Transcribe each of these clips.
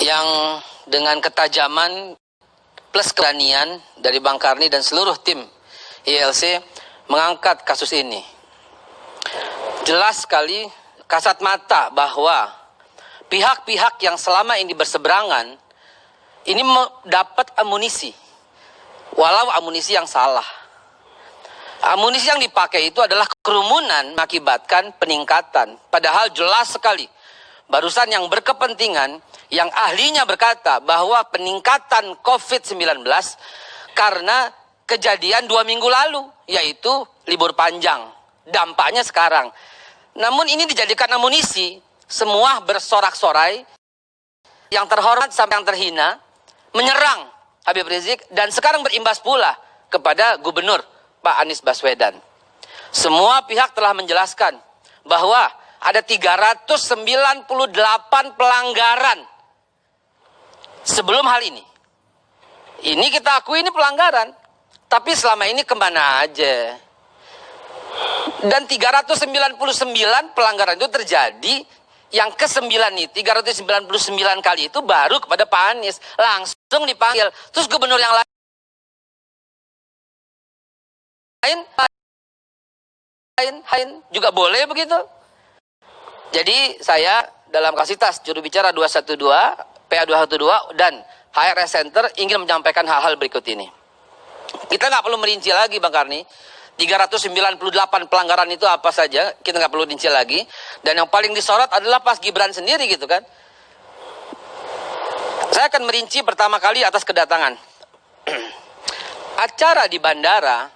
yang dengan ketajaman plus keberanian dari Bang Karni dan seluruh tim ILC mengangkat kasus ini. Jelas sekali kasat mata bahwa pihak-pihak yang selama ini berseberangan ini dapat amunisi, walau amunisi yang salah. Amunisi yang dipakai itu adalah kerumunan mengakibatkan peningkatan. Padahal jelas sekali barusan yang berkepentingan, yang ahlinya berkata bahwa peningkatan COVID-19 karena kejadian 2 minggu lalu, yaitu libur panjang. Dampaknya sekarang. Namun ini dijadikan amunisi, semua bersorak-sorai, yang terhormat sampai yang terhina, menyerang Habib Rizik, dan sekarang berimbas pula kepada Gubernur Pak Anies Baswedan. Semua pihak telah menjelaskan bahwa ada 398 pelanggaran sebelum hal ini. Ini kita akui ini pelanggaran. Tapi selama ini kemana aja? Dan 399 pelanggaran itu terjadi. Yang ke-9 nih, 399 kali itu baru kepada Pak Anies. Langsung dipanggil. Terus gubernur yang lain juga boleh begitu. Jadi saya dalam kapasitas juru bicara 212, PA 212 dan HRS Center ingin menyampaikan hal-hal berikut ini. Kita nggak perlu merinci lagi Bang Karni. 398 pelanggaran itu apa saja, kita nggak perlu rinci lagi. Dan yang paling disorot adalah pas Gibran sendiri gitu kan. Saya akan merinci pertama kali atas kedatangan. Acara di bandara,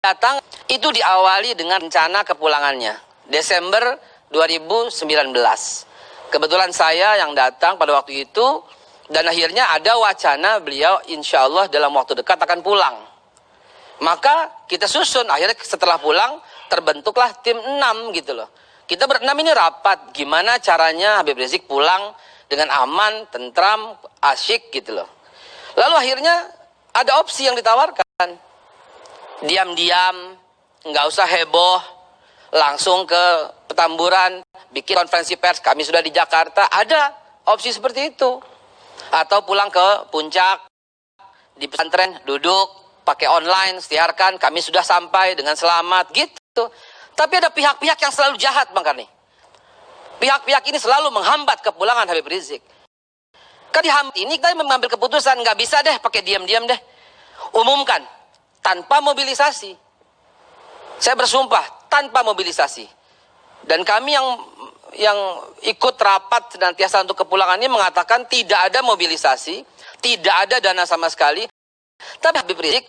kedatangan itu diawali dengan rencana kepulangannya. Desember 2019. Kebetulan saya yang datang pada waktu itu. Dan akhirnya ada wacana beliau insya Allah dalam waktu dekat akan pulang. Maka kita susun, akhirnya setelah pulang terbentuklah tim 6 gitu loh. Kita berenam ini rapat, gimana caranya Habib Rizik pulang dengan aman, tentram, asyik gitu loh. Lalu akhirnya ada opsi yang ditawarkan. Diam-diam, nggak usah heboh, langsung ke Petamburan, bikin konferensi pers, kami sudah di Jakarta, ada opsi seperti itu. Atau pulang ke puncak, di pesantren, duduk, pakai online, siarkan, kami sudah sampai dengan selamat, gitu. Tapi ada pihak-pihak yang selalu jahat, Bang Karni. Pihak-pihak ini selalu menghambat kepulangan Habib Rizik. Kan ini kita mengambil keputusan, nggak bisa deh pakai diam-diam deh. Umumkan, tanpa mobilisasi. Saya bersumpah, tanpa mobilisasi. Dan kami yang ikut rapat senantiasa untuk kepulangan ini mengatakan tidak ada mobilisasi, tidak ada dana sama sekali. Tapi Habib Rizik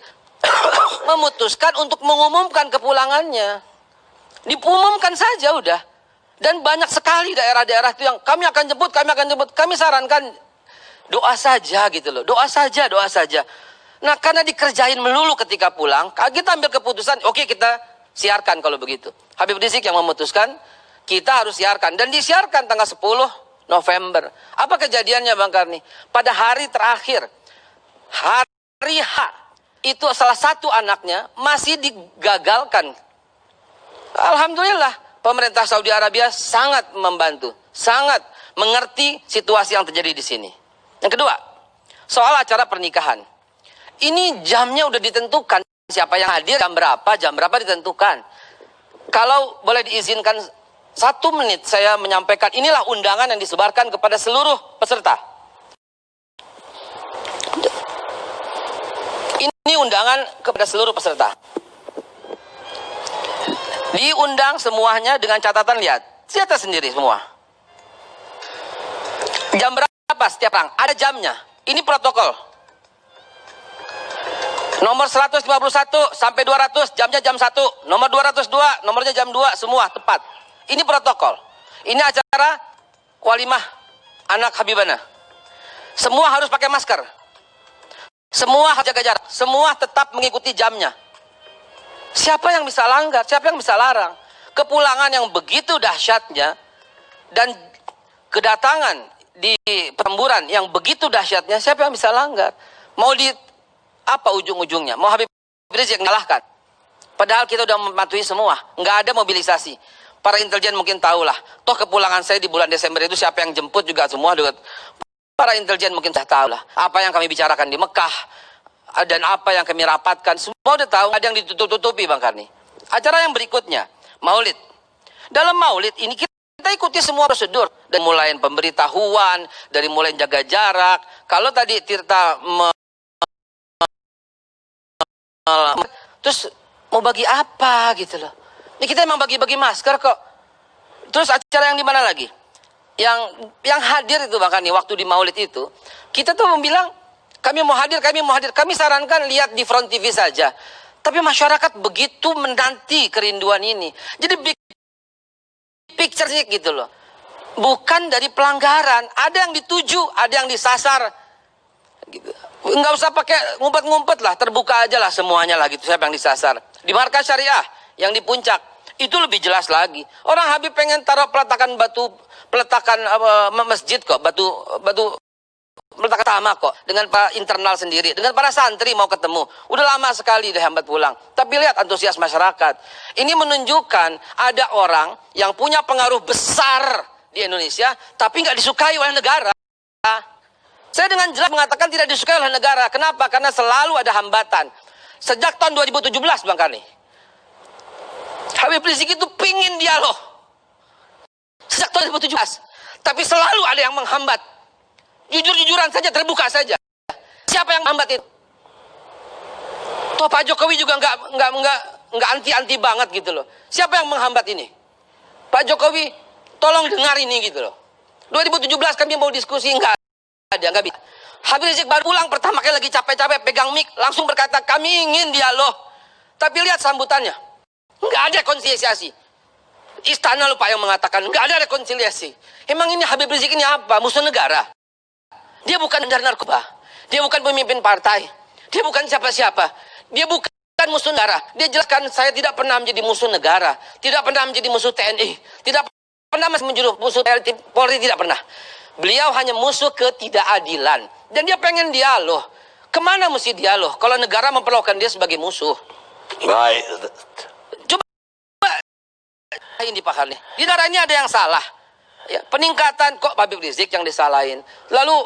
memutuskan untuk mengumumkan kepulangannya. Diumumkan saja udah. Dan banyak sekali daerah-daerah itu yang kami akan jemput, kami akan jemput. Kami sarankan doa saja gitu loh. Doa saja, doa saja. Nah karena dikerjain melulu ketika pulang, kita ambil keputusan, oke, kita siarkan kalau begitu. Habib Rizik yang memutuskan, kita harus siarkan. Dan disiarkan tanggal 10 November. Apa kejadiannya Bang Karni? Pada hari terakhir, hari H, itu salah satu anaknya masih digagalkan. Alhamdulillah, pemerintah Saudi Arabia sangat membantu. Sangat mengerti situasi yang terjadi di sini. Yang kedua, soal acara pernikahan. Ini jamnya udah ditentukan. Siapa yang hadir, jam berapa ditentukan. Kalau boleh diizinkan 1 menit saya menyampaikan, inilah undangan yang disebarkan kepada seluruh peserta. Ini undangan kepada seluruh peserta. Diundang semuanya dengan catatan, lihat. Lihat sendiri semua. Jam berapa setiap orang? Ada jamnya. Ini protokol. Nomor 151 sampai 200, jamnya jam 1. Nomor 202, nomornya jam 2, semua tepat. Ini protokol. Ini acara walimah anak Habibana. Semua harus pakai masker. Semua harus jaga jarak. Semua tetap mengikuti jamnya. Siapa yang bisa langgar? Siapa yang bisa larang? Kepulangan yang begitu dahsyatnya dan kedatangan di Petamburan yang begitu dahsyatnya, siapa yang bisa langgar? Mau di apa ujung-ujungnya? Mau Habib Rizik yang nyalahkan? Padahal kita udah mematuhi semua. Nggak ada mobilisasi. para intelijen mungkin tahulah. Toh kepulangan saya di bulan Desember itu siapa yang jemput juga semua. Para intelijen mungkin sudah tahu lah. Apa yang kami bicarakan di Mekah. Dan apa yang kami rapatkan. Semua udah tahu. Ada yang ditutup-tutupi Bang Karni. Acara yang berikutnya. Maulid. Dalam maulid ini kita ikuti semua prosedur. Dan mulai pemberitahuan. Dari mulai jaga jarak. Kalau tadi Tirta terus mau bagi apa gitu loh. Ini kita emang bagi-bagi masker kok. Terus acara yang di mana lagi? Yang hadir itu bahkan nih waktu di Maulid itu, kita tuh bilang kami mau hadir. Kami sarankan lihat di Front TV saja. Tapi masyarakat begitu menanti kerinduan ini. Jadi big picture gitu loh. Bukan dari pelanggaran, ada yang dituju, ada yang disasar. Gitu. Nggak usah pakai ngumpet-ngumpet lah, terbuka aja lah semuanya lah gitu, siapa yang disasar. Di markas syariah yang di puncak itu lebih jelas lagi. Orang Habib pengen taruh peletakan masjid kok, batu peletakan tamak kok, dengan Pak internal sendiri, dengan para santri mau ketemu. Udah lama sekali deh hambat pulang. Tapi lihat antusias masyarakat. Ini menunjukkan ada orang yang punya pengaruh besar di Indonesia, tapi nggak disukai oleh negara. Saya dengan jelas mengatakan tidak disukai oleh negara. Kenapa? Karena selalu ada hambatan. Sejak tahun 2017 Bang Karni, Habib Rizik itu pingin dialog. Sejak tahun 2017. Tapi selalu ada yang menghambat. Jujur-jujuran saja, terbuka saja. Siapa yang menghambat itu? Toh Pak Jokowi juga nggak anti-anti banget gitu loh. Siapa yang menghambat ini? Pak Jokowi, tolong dengar ini gitu loh. 2017 kami mau diskusi, nggak bisa. Habib Rizik baru pulang pertama kali lagi capek-capek pegang mic, langsung berkata kami ingin dialog. Tapi lihat sambutannya, nggak ada rekonsiliasi. Istana lupa yang mengatakan nggak ada rekonsiliasi. Emang ini Habib Rizik ini apa? Musuh negara? Dia bukan bandar narkoba, dia bukan pemimpin partai, dia bukan siapa-siapa, dia bukan musuh negara. Dia jelaskan saya tidak pernah menjadi musuh negara, tidak pernah menjadi musuh TNI, tidak pernah menjadi musuh Polri, tidak pernah. Beliau hanya musuh ketidakadilan. Dan dia pengen dialog. Kemana mesti dialog? Kalau negara memperlakukan dia sebagai musuh. Baik. Coba ini Pak Karni. Di daerah ini ada yang salah. Ya, peningkatan kok Habib Rizik yang disalahin. Lalu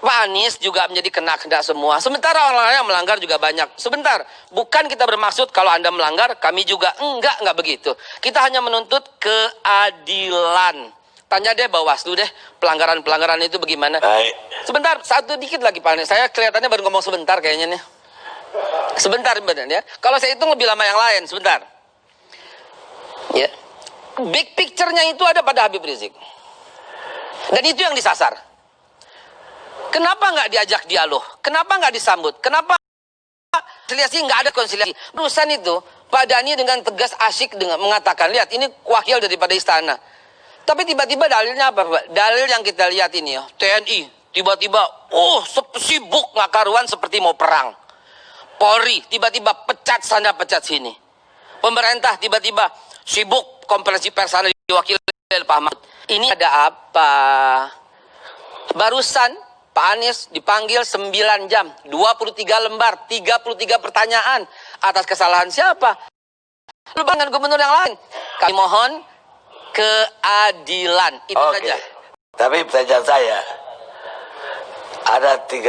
Pak Anies juga menjadi kena semua. Sementara orang yang melanggar juga banyak. Sebentar, bukan kita bermaksud kalau Anda melanggar, kami juga enggak begitu. Kita hanya menuntut keadilan. Tanya deh Bawaslu deh, pelanggaran-pelanggaran itu bagaimana. Baik. Sebentar, satu dikit lagi Pak Anies. Saya kelihatannya baru ngomong sebentar kayaknya nih. Sebentar benar ya. Kalau saya hitung lebih lama yang lain, sebentar. Ya. Big picture-nya itu ada pada Habib Rizik. Dan itu yang disasar. Kenapa nggak diajak dialog? Kenapa nggak disambut? Kenapa konsiliasi nggak ada konsiliasi? Urusan itu Pak Dhani dengan tegas asyik dengan mengatakan, lihat ini wakil daripada istana. Tapi tiba-tiba dalilnya apa Pak? Dalil yang kita lihat ini ya, TNI tiba-tiba sibuk nggak karuan seperti mau perang. Polri tiba-tiba pecat sana pecat sini. Pemerintah tiba-tiba sibuk konferensi pers sana diwakili Pak Mahfud. Ini ada apa? Barusan Pak Anies dipanggil 9 jam, 23 lembar, 33 pertanyaan. Atas kesalahan siapa? Lupa dengan gubernur yang lain. Kami mohon keadilan. Itu saja. Tapi pertanyaan saya, ada 3